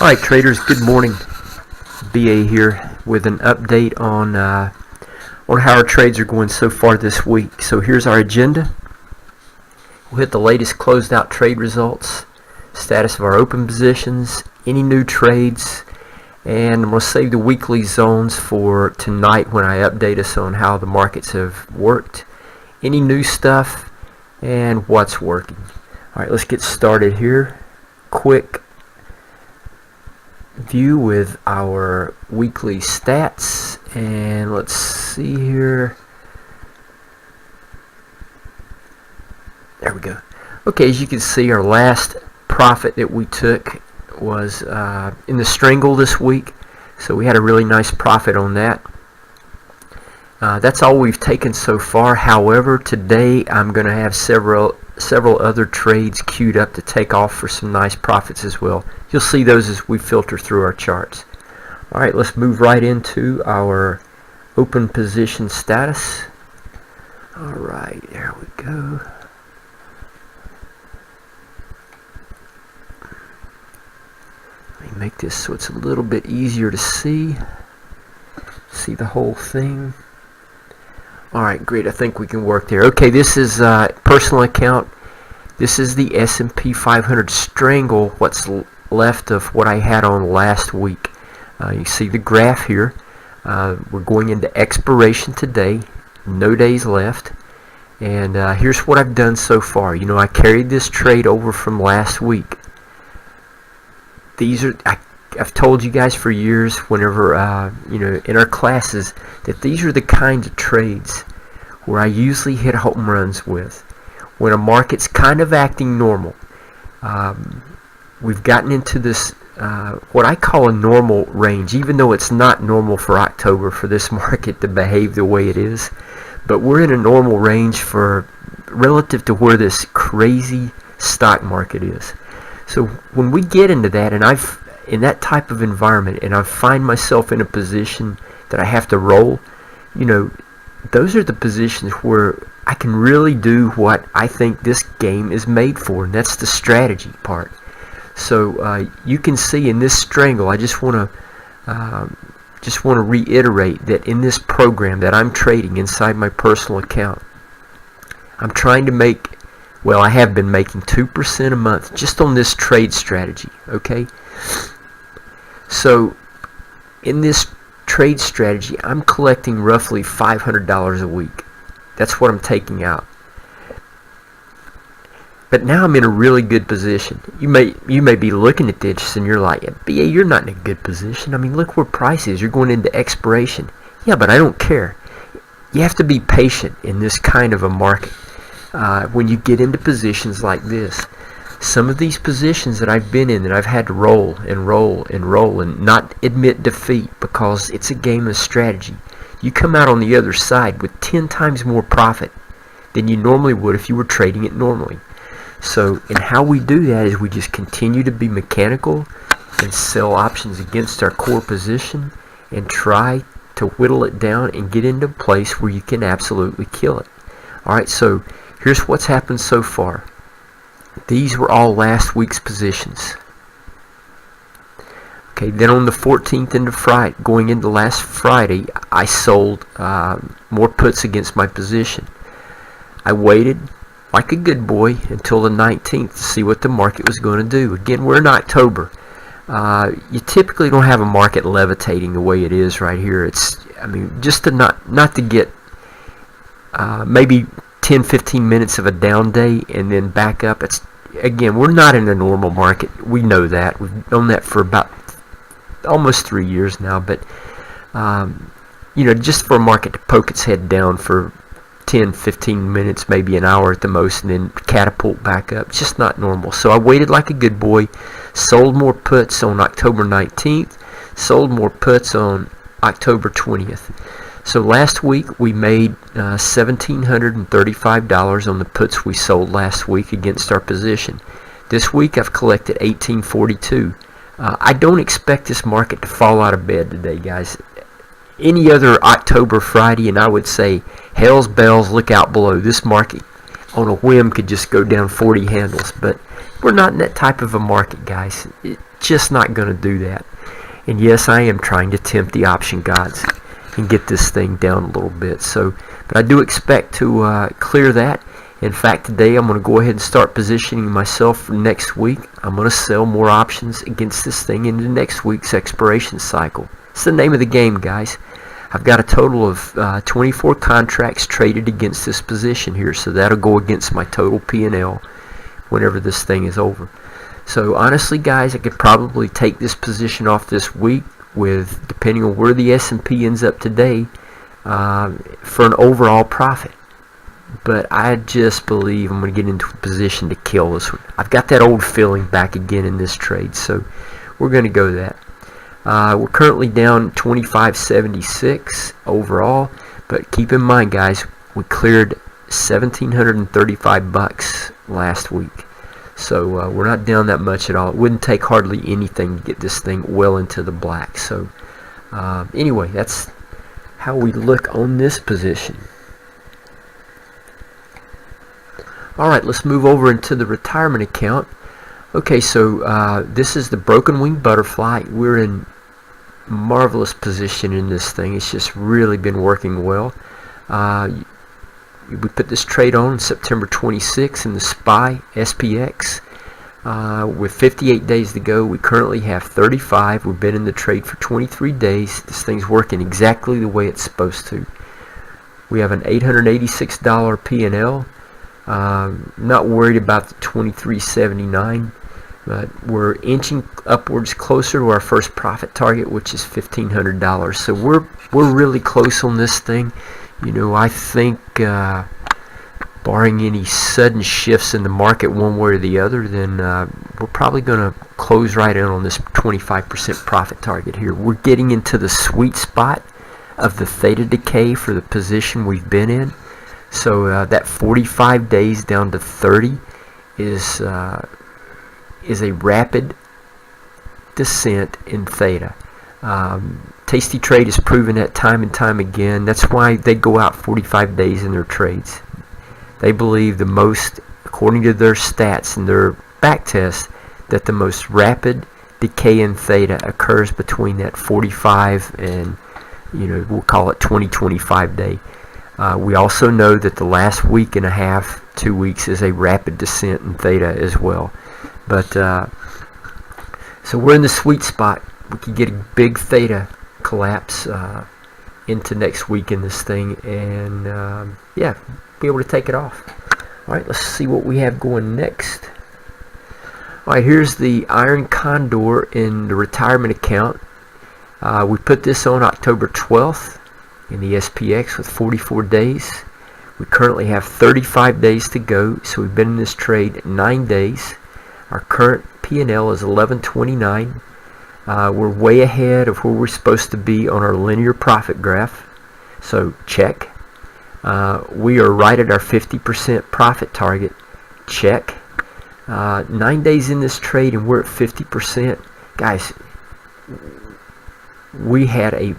Alright traders, good morning. BA here with an update on how our trades are going so far this week. So here's our agenda. We'll hit the latest closed out trade results, status of our open positions, any new trades, and I'm going to save the weekly zones for tonight when I update us on how the markets have worked, any new stuff, and what's working. Alright, let's get started here. Quick view with our weekly stats, and let's see here. There we go. Okay, as you can see, our last profit that we took was in the Strangle this week, so we had a really nice profit on that. That's all we've taken so far. However, today I'm going to have several other trades queued up to take off for some nice profits as well. You'll see those as we filter through our charts. Alright, let's move right into our open position status. Alright, there we go. Let me make this so it's a little bit easier to see the whole thing. Alright, great. I think we can work there. Okay, this is personal account. This is the S&P 500 Strangle, what's left of what I had on last week. You see the graph here. We're going into expiration today. No days left. And here's what I've done so far. You know, I carried this trade over from last week. These are... I've told you guys for years, whenever you know, in our classes, that these are the kinds of trades where I usually hit home runs with. When a market's kind of acting normal, we've gotten into this what I call a normal range, even though it's not normal for October for this market to behave the way it is. But we're in a normal range for relative to where this crazy stock market is. So when we get into that, and in that type of environment, and I find myself in a position that I have to roll, you know, those are the positions where I can really do what I think this game is made for, and that's the strategy part. So you can see in this Strangle, I just want to reiterate that in this program that I'm trading inside my personal account, I'm trying to make, well, I have been making 2% a month just on this trade strategy, okay? So in this trade strategy, I'm collecting roughly $500 a week. That's what I'm taking out. But now I'm in a really good position. You may be looking at this and you're like, BA, you're not in a good position. I mean, look where price is. You're going into expiration. Yeah, but I don't care. You have to be patient in this kind of a market when you get into positions like this. Some of these positions that I've been in, that I've had to roll and not admit defeat, because it's a game of strategy. You come out on the other side with 10 times more profit than you normally would if you were trading it normally. So, and how we do that is we just continue to be mechanical and sell options against our core position and try to whittle it down and get into a place where you can absolutely kill it. Alright, so here's what's happened so far. These were all last week's positions. Okay, then on the 14th into Friday, going into last Friday, I sold more puts against my position. I waited like a good boy until the 19th to see what the market was going to do. Again, we're in October. You typically don't have a market levitating the way it is right here. It's, I mean, just to not to get maybe 10-15 minutes of a down day and then back up. It's, again, we're not in a normal market. We know that. We've known that for about almost 3 years now. But you know, just for a market to poke its head down for 10-15 minutes, maybe an hour at the most, and then catapult back up, it's just not normal. So I waited like a good boy, sold more puts on October 19th, sold more puts on October 20th. So last week we made $1,735 on the puts we sold last week against our position. This week I've collected $1,842. I don't expect this market to fall out of bed today, guys. Any other October Friday, and I would say, hell's bells, look out below. This market on a whim could just go down 40 handles, but we're not in that type of a market, guys. just not going to do that. And yes, I am trying to tempt the option gods and get this thing down a little bit. So, but I do expect to clear that. In fact, today I'm going to go ahead and start positioning myself for next week. I'm going to sell more options against this thing into next week's expiration cycle. It's the name of the game, guys. I've got a total of 24 contracts traded against this position here, so that'll go against my total P&L whenever this thing is over. So honestly, guys, I could probably take this position off this week with, depending on where the S&P ends up today, for an overall profit. But I just believe I'm going to get into a position to kill this one. I've got that old feeling back again in this trade, so we're going to go that. We're currently down 25.76 overall, but keep in mind, guys, we cleared $1,735 last week. So we're not down that much at all. It wouldn't take hardly anything to get this thing well into the black. So anyway, that's how we look on this position. Alright, let's move over into the retirement account. Okay, so this is the broken wing butterfly. We're in marvelous position in this thing. It's just really been working well. We put this trade on September 26 in the SPX. With 58 days to go, we currently have 35. We've been in the trade for 23 days. This thing's working exactly the way it's supposed to. We have an $886 P&L. Not worried about the $23.79, but we're inching upwards closer to our first profit target, which is $1,500. So we're really close on this thing. You know, I think barring any sudden shifts in the market one way or the other, then we're probably going to close right in on this 25% profit target here. We're getting into the sweet spot of the theta decay for the position we've been in. So that 45 days down to 30 is a rapid descent in theta. Tasty Trade has proven that time and time again. That's why they go out 45 days in their trades. They believe the most, according to their stats and their back tests, that the most rapid decay in theta occurs between that 45 and, you know, we'll call it 20-25 day. We also know that the last week and a half, 2 weeks, is a rapid descent in theta as well. But so we're in the sweet spot. We could get a big theta collapse into next week in this thing, and yeah, be able to take it off. All right, let's see what we have going next. All right, here's the Iron Condor in the retirement account. We put this on October 12th in the SPX with 44 days. We currently have 35 days to go, so we've been in this trade 9 days. Our current P&L is 1129. We're way ahead of where we're supposed to be on our linear profit graph, so check. We are right at our 50% profit target, check. 9 days in this trade and we're at 50%. Guys,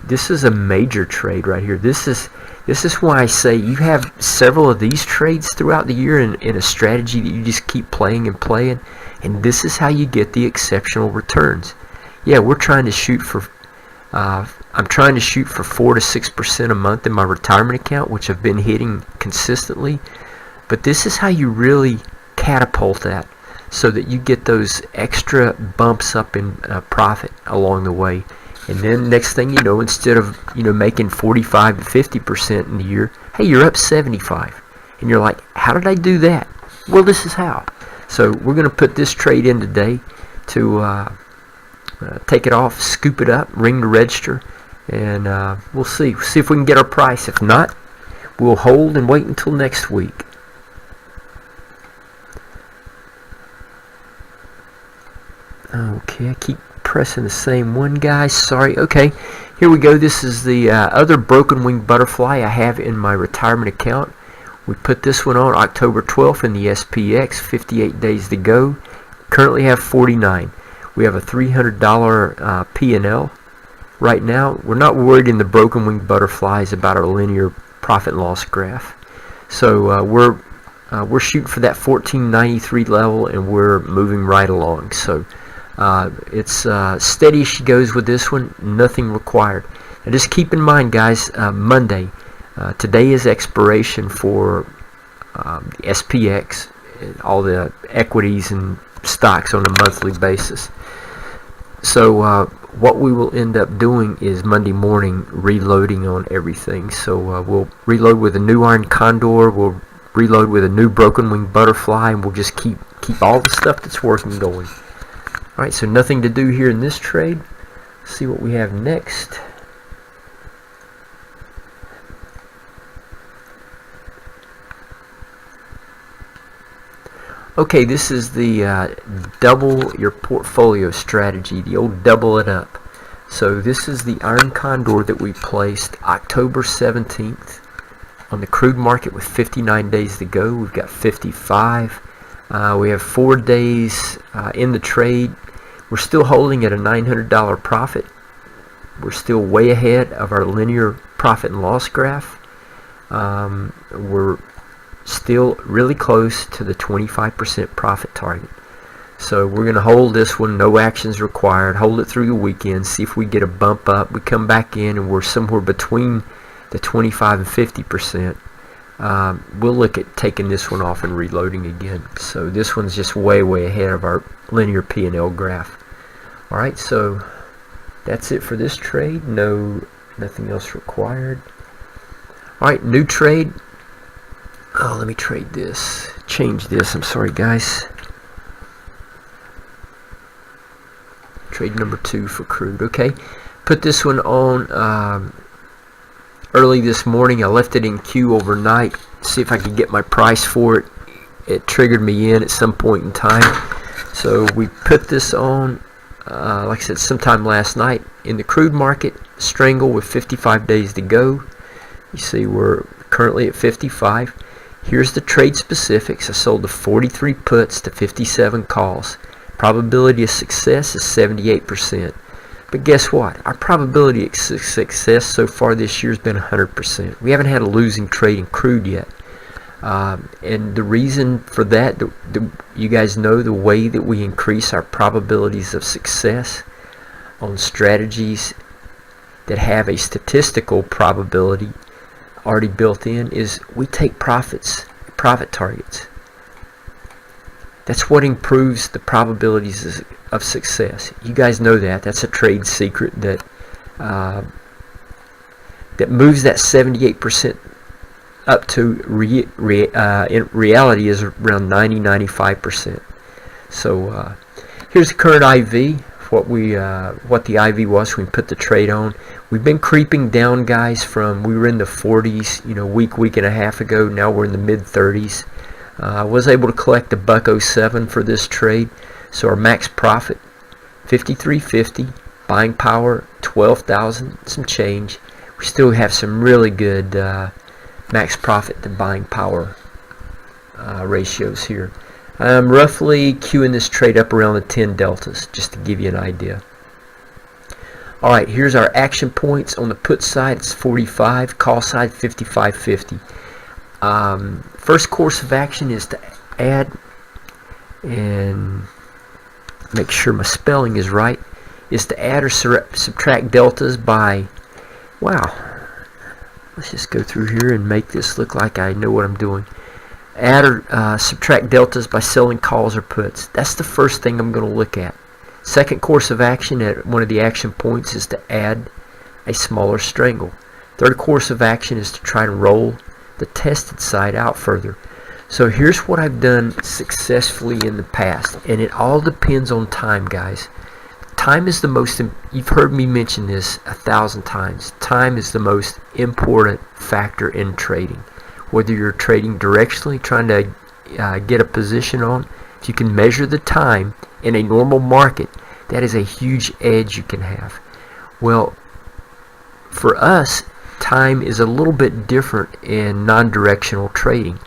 this is a major trade right here. This is why I say you have several of these trades throughout the year in a strategy that you just keep playing and playing, and this is how you get the exceptional returns. Yeah, we're trying to shoot for I'm trying to shoot for 4 to 6% a month in my retirement account, which I've been hitting consistently. But this is how you really catapult that, so that you get those extra bumps up in profit along the way. And then next thing you know, instead of making 45 to 50% in the year, hey, you're up 75, and you're like, how did I do that? Well, this is how. So we're going to put this trade in today to take it off, scoop it up, ring the register, and we'll see if we can get our price. If not, we'll hold and wait until next week. Okay, I keep pressing the same one, guys. Sorry. Okay, here we go. This is the other broken wing butterfly I have in my retirement account. We put this one on October 12th in the SPX. 58 days to go. Currently have 49. We have a $300 P&L. Right now, we're not worried in the broken wing butterflies about our linear profit and loss graph. So we're shooting for that 1493 level, and we're moving right along. So It's steady as she goes with this one, nothing required. Now just keep in mind, guys, Monday, today is expiration for the SPX, and all the equities and stocks on a monthly basis. So what we will end up doing is Monday morning reloading on everything. So we'll reload with a new iron condor, we'll reload with a new broken wing butterfly, and we'll just keep all the stuff that's working going. Alright, so nothing to do here in this trade. Let's see what we have next. Okay, this is the double your portfolio strategy, the old double it up. So this is the iron condor that we placed October 17th on the crude market with 59 days to go. We've got 55. We have 4 days in the trade. We're still holding at a $900 profit. We're still way ahead of our linear profit and loss graph. We're still really close to the 25% profit target. So we're going to hold this one, no actions required, hold it through the weekend, see if we get a bump up. We come back in and we're somewhere between the 25 and 50%. We'll look at taking this one off and reloading again. So this one's just way ahead of our linear P&L graph. Alright, so that's it for this trade. Nothing else required. Alright, new trade. Oh, let me trade this. Change this. I'm sorry, guys. Trade number 2 for crude. Okay. Put this one on early this morning. I left it in queue overnight. See if I could get my price for it. It triggered me in at some point in time. So we put this on, like I said, sometime last night in the crude market. Strangle with 55 days to go. You see we're currently at 55. Here's the trade specifics. I sold the 43 puts to 57 calls. Probability of success is 78%. But guess what? Our probability of success so far this year has been 100%. We haven't had a losing trade in crude yet. And the reason for that, you guys know the way that we increase our probabilities of success on strategies that have a statistical probability already built in is we take profit targets. That's what improves the probabilities of success. You guys know that. That's a trade secret that that moves that 78% up to in reality is around 90-95%. So here's the current IV. What the IV was when we put the trade on. We've been creeping down, guys, from we were in the 40s, week and a half ago. Now we're in the mid 30s. I was able to collect a $1.07 for this trade. So our max profit, $53.50. Buying power, 12,000, some change. We still have some really good max profit to buying power ratios here. I'm roughly queuing this trade up around the 10 deltas, just to give you an idea. Alright, here's our action points. On the put side, it's 45. Call side, 55.50. First course of action is to add, and make sure my spelling is right, is to add or subtract deltas by, wow, let's just go through here and make this look like I know what I'm doing. Add or subtract deltas by selling calls or puts. That's the first thing I'm going to look at. Second course of action at one of the action points is to add a smaller strangle. Third course of action is to try to roll the tested side out further. So here's what I've done successfully in the past, and it all depends on time, guys. Time is the most, you've heard me mention this 1,000 times. Time is the most important factor in trading. Whether you're trading directionally, trying to get a position on, if you can measure the time in a normal market, that is a huge edge you can have. Well, for us, time is a little bit different in non-directional trading.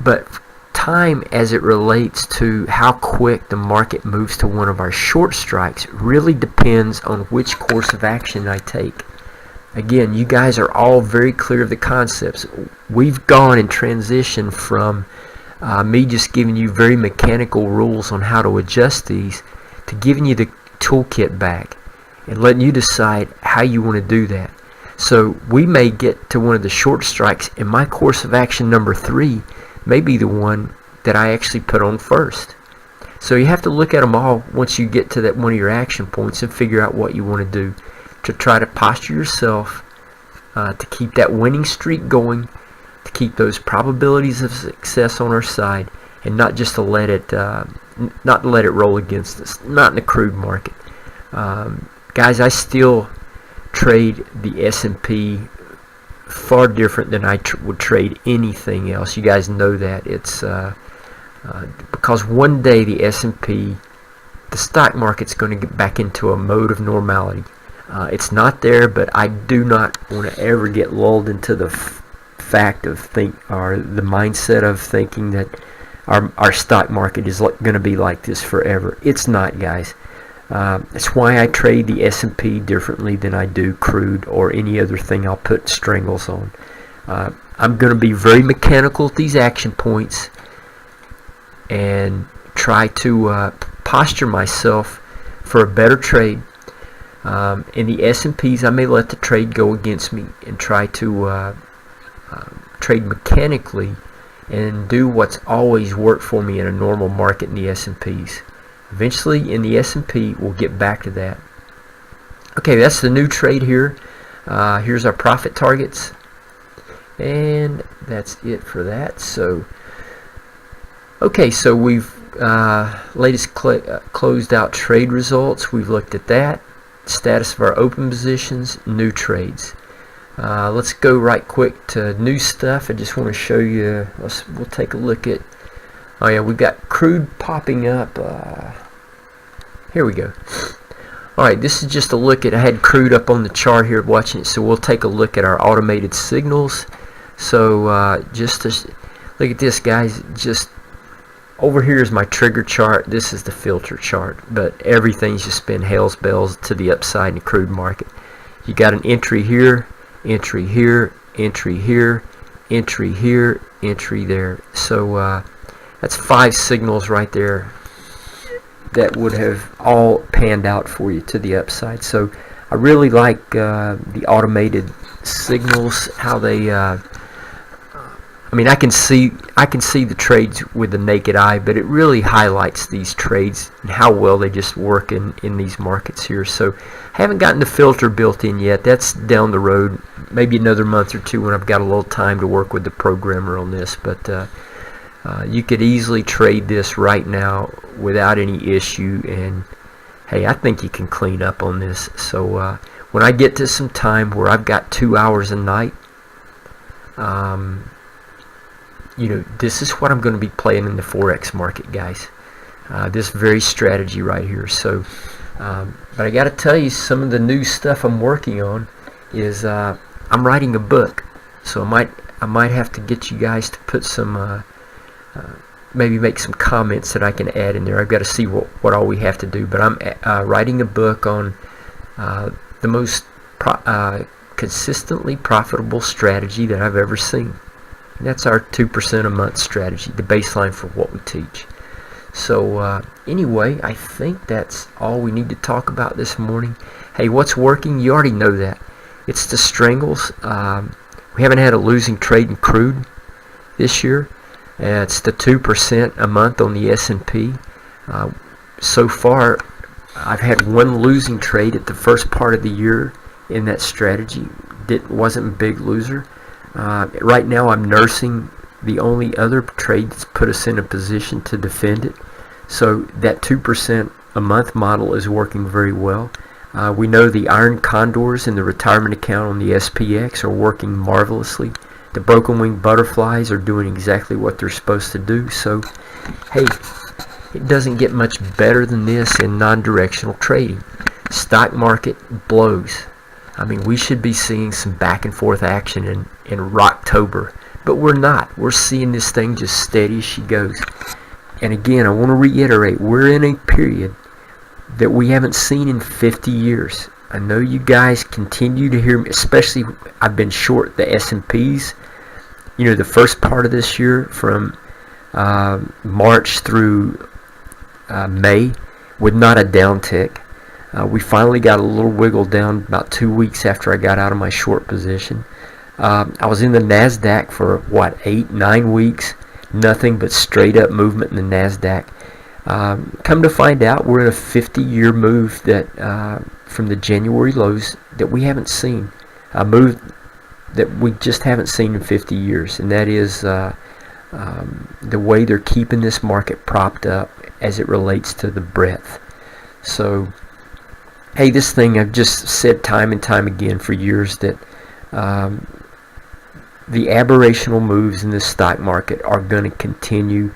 But time as it relates to how quick the market moves to one of our short strikes really depends on which course of action I take. Again, you guys are all very clear of the concepts. We've gone and transitioned from me just giving you very mechanical rules on how to adjust these, to giving you the toolkit back and letting you decide how you want to do that. So we may get to one of the short strikes, and my course of action number 3 may be the one that I actually put on first. So you have to look at them all once you get to that one of your action points and figure out what you want to do to try to posture yourself to keep that winning streak going, to keep those probabilities of success on our side, and not just to let it roll against us. Not in the crude market, guys. I still trade the S&P far different than I would trade anything else. You guys know that. It's because one day the S&P, the stock market's going to get back into a mode of normality. It's not there, but I do not want to ever get lulled into the fact of the mindset of thinking that our stock market is going to be like this forever. It's not, guys. That's why I trade the S&P differently than I do crude or any other thing I'll put Strangles on. I'm going to be very mechanical at these action points and try to posture myself for a better trade. In the S&Ps, I may let the trade go against me and try to trade mechanically and do what's always worked for me in a normal market in the S&Ps. Eventually, in the S&P, we'll get back to that. Okay, that's the new trade here. Here's our profit targets, and that's it for that. So, okay, so we've latest closed out trade results. We've looked at that. Status of our open positions, new trades. Let's go right quick to new stuff. I just want to show you. We'll take a look at. Oh yeah, we've got crude popping up. Here we go. Alright, this is just a look at, I had crude up on the chart here watching it, so we'll take a look at our automated signals. So just to look at this, guys, just over here is my trigger chart. This is the filter chart, but everything's just been hell's bells to the upside in the crude market. You got an entry here, entry here, entry here, entry here, entry there. So that's 5 signals right there that would have all panned out for you to the upside. So I really like the automated signals, how they I mean, I can see the trades with the naked eye, but it really highlights these trades and how well they just work in these markets here. So I haven't gotten the filter built in yet. That's down the road, maybe another month or two when I've got a little time to work with the programmer on this. But you could easily trade this right now without any issue, and hey, I think you can clean up on this. So when I get to some time where I've got 2 hours a night, you know, this is what I'm going to be playing in the Forex market, guys. This very strategy right here. So, but I got to tell you, some of the new stuff I'm working on is I'm writing a book. So I might have to get you guys to put some, maybe make some comments that I can add in there. I've got to see what all we have to do. But I'm writing a book on the most consistently profitable strategy that I've ever seen. And that's our 2% a month strategy, the baseline for what we teach. So anyway, I think that's all we need to talk about this morning. Hey, what's working? You already know that. It's the Strangles. We haven't had a losing trade in crude this year. It's the 2% a month on the S&P. So far, I've had one losing trade at the first part of the year in that strategy. Wasn't a big loser. Right now I'm nursing the only other trade that's put us in a position to defend it. So that 2% a month model is working very well. We know the iron condors in the retirement account on the SPX are working marvelously. The broken wing butterflies are doing exactly what they're supposed to do. So hey, it doesn't get much better than this in non-directional trading. Stock market blows. I mean, we should be seeing some back and forth action in Rocktober, but we're not. We're seeing this thing just steady as she goes. And again, I want to reiterate, we're in a period that we haven't seen in 50 years. I know you guys continue to hear me, especially I've been short the S&Ps, you know, the first part of this year from March through May with not a downtick. We finally got a little wiggle down about 2 weeks after I got out of my short position. I was in the NASDAQ for 8-9 weeks, nothing but straight up movement in the NASDAQ. Come to find out, we're in a 50-year move that from the January lows that we haven't seen, a move that we just haven't seen in 50 years, and that is the way they're keeping this market propped up as it relates to the breadth. So, hey, this thing, I've just said time and time again for years that the aberrational moves in this stock market are going to continue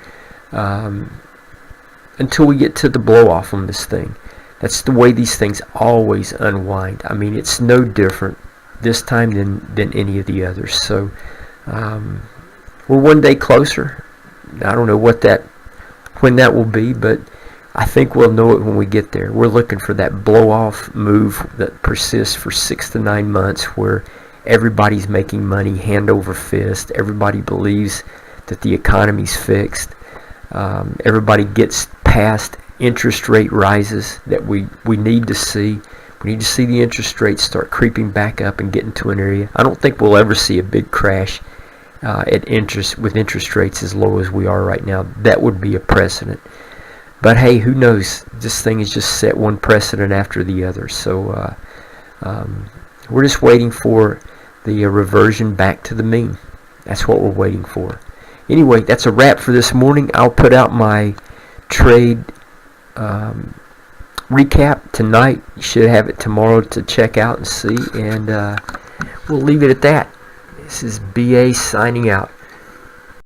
until we get to the blow off on this thing. That's the way these things always unwind. I mean, it's no different this time than any of the others. So we're one day closer. I don't know when that will be, but I think we'll know it when we get there. We're looking for that blow off move that persists for 6 to 9 months, where everybody's making money hand over fist. Everybody believes that the economy's fixed. Everybody gets past interest rate rises that we need to see. We need to see the interest rates start creeping back up and get into an area. I don't think we'll ever see a big crash with interest rates as low as we are right now. That would be a precedent. But hey, who knows? This thing has just set one precedent after the other. So we're just waiting for the reversion back to the mean. That's what we're waiting for. Anyway, that's a wrap for this morning. I'll put out my trade recap tonight. You should have it tomorrow to check out and see. And we'll leave it at that. This is BA signing out.